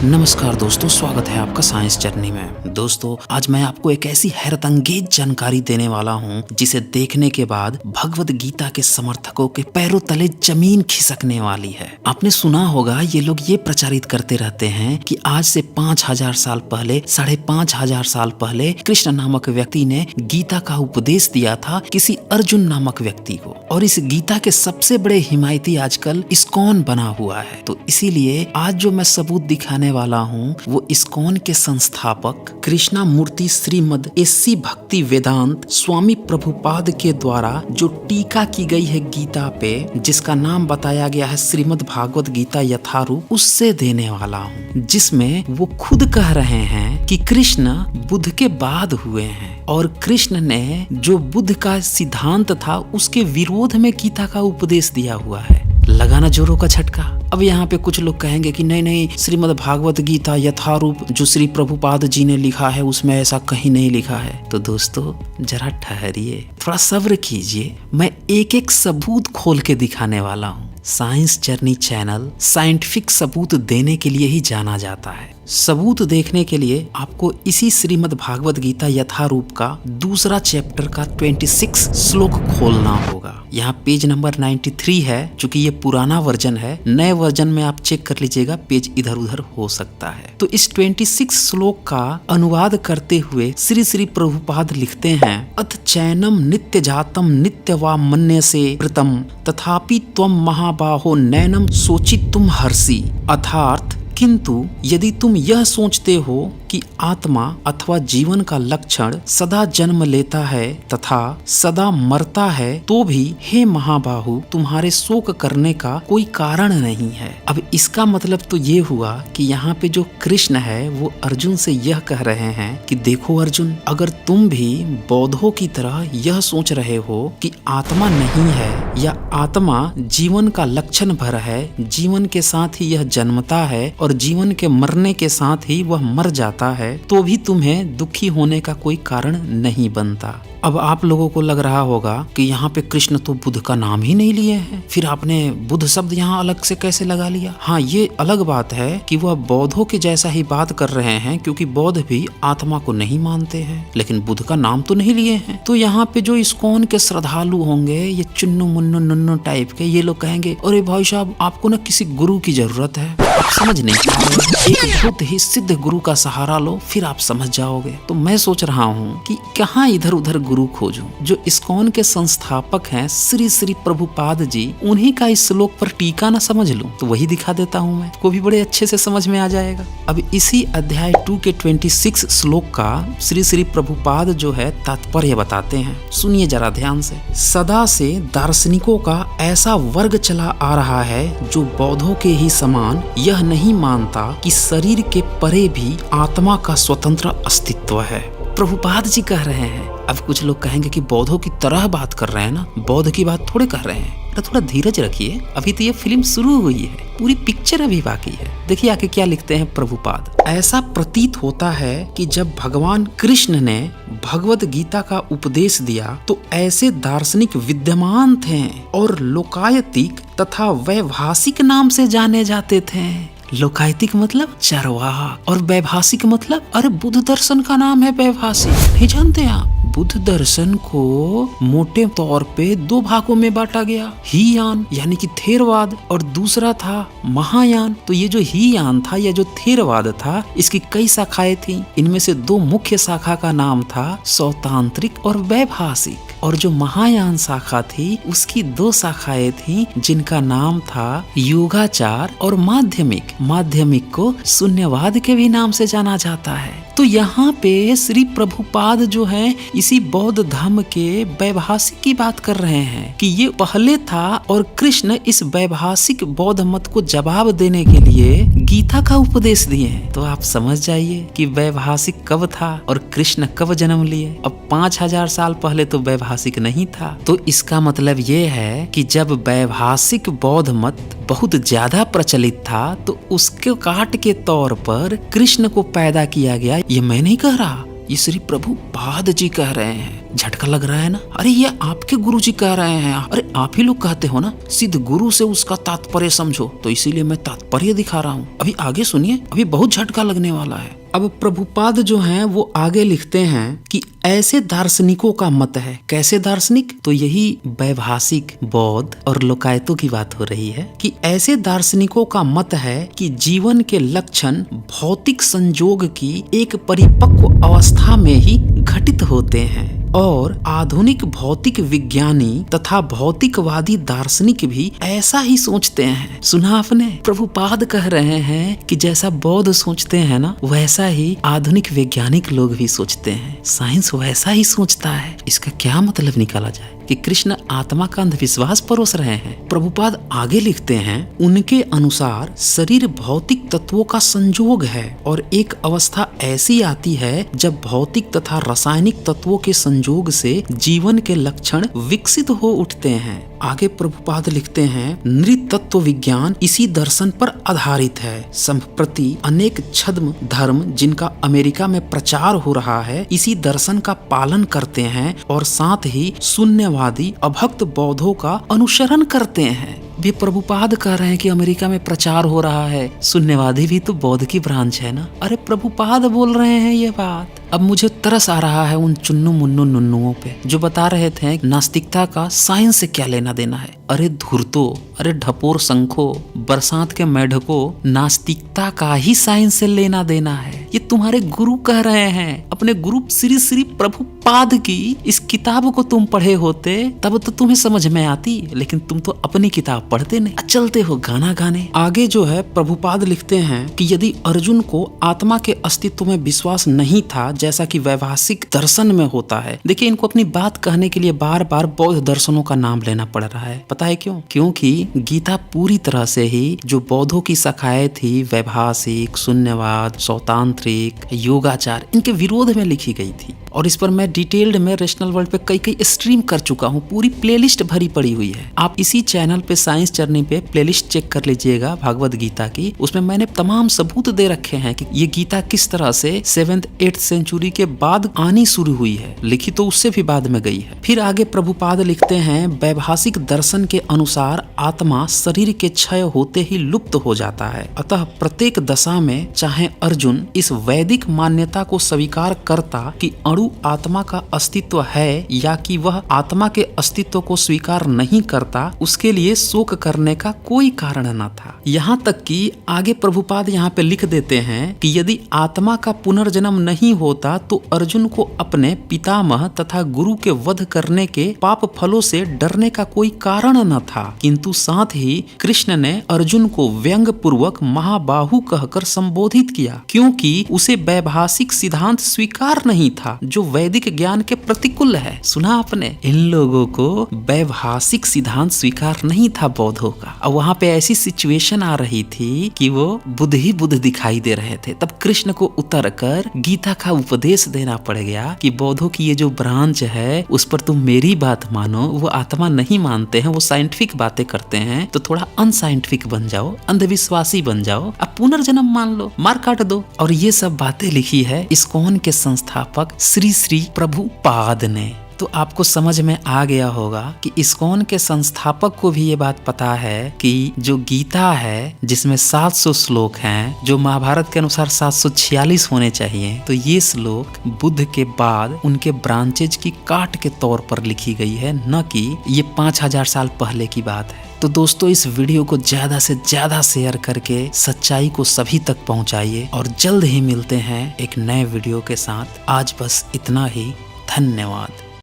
नमस्कार दोस्तों, स्वागत है आपका साइंस जर्नी में। दोस्तों, आज मैं आपको एक ऐसी हैरतअंगेज जानकारी देने वाला हूं जिसे देखने के बाद भगवद गीता के समर्थकों के पैरों तले जमीन खिसकने वाली है। आपने सुना होगा, ये लोग ये प्रचारित करते रहते हैं कि आज से 5000 साल पहले, 5500 साल पहले कृष्ण नामक व्यक्ति ने गीता का उपदेश दिया था किसी अर्जुन नामक व्यक्ति को, और इस गीता के सबसे बड़े हिमायती आजकल इस्कॉन बना हुआ है। तो इसीलिए आज जो मैं सबूत दिखाने वाला हूँ वो इस्कॉन के संस्थापक कृष्णा मूर्ति श्रीमद एससी भक्ति वेदांत स्वामी प्रभुपाद के द्वारा जो टीका की गई है गीता पे, जिसका नाम बताया गया है श्रीमद भागवत गीता यथारूप, उससे देने वाला हूँ, जिसमें वो खुद कह रहे हैं कि कृष्ण बुद्ध के बाद हुए हैं और कृष्ण ने जो बुद्ध का सिद्धांत था उसके विरोध में गीता का उपदेश दिया हुआ है। लगाना जोरों का झटका। अब यहाँ पे कुछ लोग कहेंगे कि नहीं, श्रीमद् भागवत गीता यथारूप जो श्री प्रभुपाद जी ने लिखा है उसमें ऐसा कहीं नहीं लिखा है। तो दोस्तों जरा ठहरिए, थोड़ा सब्र कीजिए, मैं एक एक सबूत खोल के दिखाने वाला हूँ। साइंस जर्नी चैनल साइंटिफिक सबूत देने के लिए ही जाना जाता है। सबूत देखने के लिए आपको इसी श्रीमद् भागवत गीता यथारूप का दूसरा चैप्टर का 26 श्लोक खोलना होगा। यहाँ पेज नंबर 93 है, चूंकि ये पुराना वर्जन है। नए वर्जन में आप चेक कर लीजिएगा, पेज इधर उधर हो सकता है। तो इस 26 श्लोक का अनुवाद करते हुए श्री श्री प्रभुपाद लिखते हैं, अथ चैनम नित्य जातम नित्य वा मन्य से कृतम तथापि त्वम महाबाहो नैनम सोचित तुम हर्षि। अर्थात किंतु यदि तुम यह सोचते हो कि आत्मा अथवा जीवन का लक्षण सदा जन्म लेता है तथा सदा मरता है, तो भी हे महाबाहु तुम्हारे शोक करने का कोई कारण नहीं है। अब इसका मतलब तो ये हुआ कि यहाँ पे जो कृष्ण है वो अर्जुन से यह कह रहे हैं कि देखो अर्जुन, अगर तुम भी बौद्धों की तरह यह सोच रहे हो कि आत्मा नहीं है या आत्मा जीवन का लक्षण भर है, जीवन के साथ ही यह जन्मता है और जीवन के मरने के साथ ही वह मर जाता है, तो भी तुम्हें दुखी होने का कोई कारण नहीं बनता। अब आप लोगों को लग रहा होगा कि यहाँ पे कृष्ण तो बुद्ध का नाम ही नहीं लिए हैं, फिर आपने बुद्ध शब्द यहाँ अलग से कैसे लगा लिया। हाँ, ये अलग बात है कि वह बौद्धों के जैसा ही बात कर रहे हैं, क्योंकि बौद्ध भी आत्मा को नहीं मानते हैं, लेकिन बुद्ध का नाम तो नहीं लिए हैं। तो यहाँ पे जो इस्कॉन के श्रद्धालु होंगे, ये चुन्नू मुन्नू नुन्नू टाइप के, ये लोग कहेंगे अरे भाई साहब, आपको ना किसी गुरु की जरूरत है, आप समझ नहीं पाओगे, एक बहुत ही सिद्ध गुरु का सहारा लो, फिर आप समझ जाओगे। तो मैं सोच रहा हूँ कि कहाँ इधर उधर गुरु खोजूं। जो इस्कॉन के संस्थापक हैं श्री श्री प्रभुपाद जी, उन्हीं का इस श्लोक पर टीका न समझ लूं तो वही दिखा देता हूं मैं, को भी बड़े अच्छे से समझ में आ जाएगा। अब इसी अध्याय 2 के 26 श्लोक का श्री श्री प्रभुपाद जो है तात्पर्य बताते हैं, सुनिए जरा ध्यान से। सदा से दार्शनिकों का ऐसा वर्ग चला आ रहा है जो बौद्धों के ही समान यह नहीं मानता कि शरीर के परे भी आत्मा का स्वतंत्र अस्तित्व है। प्रभुपाद जी कह रहे हैं। अब कुछ लोग कहेंगे कि बौद्धों की तरह बात कर रहे हैं ना, बौद्ध की बात थोड़े कर रहे हैं। तो थोड़ा धीरज रखिए, अभी तो ये फिल्म शुरू हुई है, पूरी पिक्चर अभी बाकी है। देखिए आगे क्या लिखते हैं प्रभुपाद। ऐसा प्रतीत होता है कि जब भगवान कृष्ण ने भगवद गीता का उपदेश दिया तो ऐसे दार्शनिक विद्यमान थे और लोकायतिक तथा वैभाषिक नाम से जाने जाते थे। लोकायतिक मतलब चरवाहा और वैभाषिक मतलब, अरे बुद्ध दर्शन का नाम है वैभाषिक, नहीं जानते आप? बुद्ध दर्शन को मोटे तौर पे 2 भागों में बांटा गया, हीयान यानी कि थेरवाद और दूसरा था महायान। तो ये जो हीयान था या जो थेरवाद था, इसकी कई शाखाएं थी। इनमें से 2 मुख्य शाखा का नाम था सौतांत्रिक और वैभाषिक, और जो महायान शाखा थी उसकी 2 शाखाएं थी जिनका नाम था योगाचार और माध्यमिक। माध्यमिक को शून्यवाद के भी नाम से जाना जाता है। तो यहाँ पे श्री प्रभुपाद जो है इसी बौद्ध धर्म के वैभाषिक की बात कर रहे हैं कि ये पहले था और कृष्ण इस वैभाषिक बौद्ध मत को जवाब देने के लिए गीता का उपदेश दिए। तो आप समझ जाइए कि वैभाषिक कब था और कृष्ण कब जन्म लिए। अब 5000 साल पहले तो वैभाषिक नहीं था। तो इसका मतलब ये है कि जब वैभाषिक बौद्ध मत बहुत ज्यादा प्रचलित था तो उसके काट के तौर पर कृष्ण को पैदा किया गया। ये मैं नहीं कह रहा, ये श्री प्रभुपाद जी कह रहे हैं। झटका लग रहा है ना? अरे ये आपके गुरु जी कह रहे हैं। अरे आप ही लोग कहते हो ना सिद्ध गुरु से उसका तात्पर्य समझो, तो इसीलिए मैं तात्पर्य दिखा रहा हूँ। अभी आगे सुनिए, अभी बहुत झटका लगने वाला है। अब प्रभुपाद जो हैं वो आगे लिखते हैं कि ऐसे दार्शनिकों का मत है। कैसे दार्शनिक? तो यही वैभाषिक, बौद्ध और लोकायतों की बात हो रही है कि ऐसे दार्शनिकों का मत है कि जीवन के लक्षण भौतिक संजोग की एक परिपक्व अवस्था में ही घटित होते हैं और आधुनिक भौतिक विज्ञानी तथा भौतिकवादी दार्शनिक भी ऐसा ही सोचते हैं। सुना आपने? प्रभुपाद कह रहे हैं कि जैसा बौद्ध सोचते हैं ना, वैसा ही आधुनिक वैज्ञानिक लोग भी सोचते हैं। साइंस वैसा ही सोचता है। इसका क्या मतलब निकाला जाए कि कृष्ण आत्मा का अंधविश्वास परोस रहे हैं। प्रभुपाद आगे लिखते हैं, उनके अनुसार शरीर भौतिक तत्वों का संजोग है और एक अवस्था ऐसी आती है जब भौतिक तथा रासायनिक तत्वों के संजोग से जीवन के लक्षण विकसित हो उठते हैं। आगे प्रभुपाद लिखते हैं, नृतत्व विज्ञान इसी दर्शन पर आधारित है। संप्रति अनेक छद्म धर्म जिनका अमेरिका में प्रचार हो रहा है, इसी दर्शन का पालन करते हैं और साथ ही शून्यवादी अभक्त बौद्धों का अनुसरण करते हैं। भी प्रभुपाद कह रहे हैं कि अमेरिका में प्रचार हो रहा है, शून्यवादी भी तो बौद्ध की ब्रांच है ना। अरे प्रभुपाद बोल रहे हैं ये बात। अब मुझे तरस आ रहा है उन चुन्नू मुन्नू नुन्नुओं पे जो बता रहे थे नास्तिकता का साइंस से क्या लेना देना है। अरे धूर्तो, अरे ढपोर संखो, बरसात के मेढको, नास्तिकता का ही साइंस से लेना देना है। ये तुम्हारे गुरु कह रहे हैं। अपने गुरु श्री श्री प्रभुपाद की इस किताब को तुम पढ़े होते तब तो तुम्हें समझ में आती, लेकिन तुम तो अपनी किताब पढ़ते नहीं, चलते हो गाना गाने। आगे जो है प्रभुपाद लिखते हैं कि यदि अर्जुन को आत्मा के अस्तित्व में विश्वास नहीं था जैसा कि वैभाषिक दर्शन में होता है। देखिए, इनको अपनी बात कहने के लिए बार बार बौद्ध दर्शनों का नाम लेना पड़ रहा है। पता है क्यों? क्योंकि गीता पूरी तरह से ही जो बौद्धों की शाखाएं थी, वैभाषिक, शून्यवाद, सौतांत्रिक, योगाचार, इनके विरोध में लिखी गई थी। और इस पर मैं डिटेल्ड में रैशनल वर्ल्ड पे कई स्ट्रीम कर चुका हूँ। पूरी प्लेलिस्ट भरी पड़ी हुई है। आप इसी चैनल पे साइंस जर्नी पे प्लेलिस्ट चेक कर लीजिएगा भागवत गीता की। उसमें मैंने तमाम सबूत दे रखे हैं कि ये गीता किस तरह से 7th 8th सेंचुरी के बाद आनी शुरू हुई है। लिखी तो उससे भी बाद में गई है। फिर आगे प्रभुपाद लिखते हैं, वैभाषिक दर्शन के अनुसार आत्मा शरीर के क्षय होते ही लुप्त हो जाता है। अतः प्रत्येक दशा में चाहे अर्जुन इस वैदिक मान्यता को स्वीकार करता कि अणु आत्मा का अस्तित्व है या कि वह आत्मा के अस्तित्व को स्वीकार नहीं करता, उसके लिए शोक करने का कोई कारण न था। यहाँ तक कि आगे प्रभुपाद यहाँ पे लिख देते हैं कि यदि आत्मा का पुनर्जन्म नहीं होता तो अर्जुन को अपने पितामह तथा गुरु के वध करने के पाप फलों से डरने का कोई कारण न था। किंतु साथ ही कृष्ण ने अर्जुन को व्यंग पूर्वक महाबाहु कहकर संबोधित किया, क्योंकि उसे वैभाषिक सिद्धांत स्वीकार नहीं था जो वैदिक ज्ञान के प्रतिकूल है। सुना आपने? इन लोगों को वैभाषिक सिद्धांत स्वीकार नहीं था बौद्धों का। और वहाँ पे ऐसी सिचुएशन आ रही थी कि वो बुद्ध ही बुद्ध दिखाई दे रहे थे। तब कृष्ण को उतर कर गीता का उपदेश देना पड़ गया कि बौद्धों की ये जो ब्रांच है उस पर तुम मेरी बात मानो। वो आत्मा नहीं मानते हैं, वो साइंटिफिक बातें करते हैं, तो थोड़ा अनसाइंटिफिक बन जाओ, अंधविश्वासी बन जाओ, अब पुनर्जन्म मान लो, मार काट दो। और ये सब बातें लिखी है इस्कॉन के संस्थापक श्री श्री प्रभुपाद ने। तो आपको समझ में आ गया होगा कि इस्कॉन के संस्थापक को भी ये बात पता है कि जो गीता है जिसमें 700 श्लोक हैं, जो महाभारत के अनुसार 746 होने चाहिए, तो ये श्लोक बुद्ध के बाद उनके ब्रांचेज की काट के तौर पर लिखी गई है, न कि ये 5000 साल पहले की बात है। तो दोस्तों, इस वीडियो को ज्यादा से ज्यादा शेयर करके सच्चाई को सभी तक पहुंचाइए और जल्द ही मिलते हैं एक नए वीडियो के साथ। आज बस इतना ही। धन्यवाद।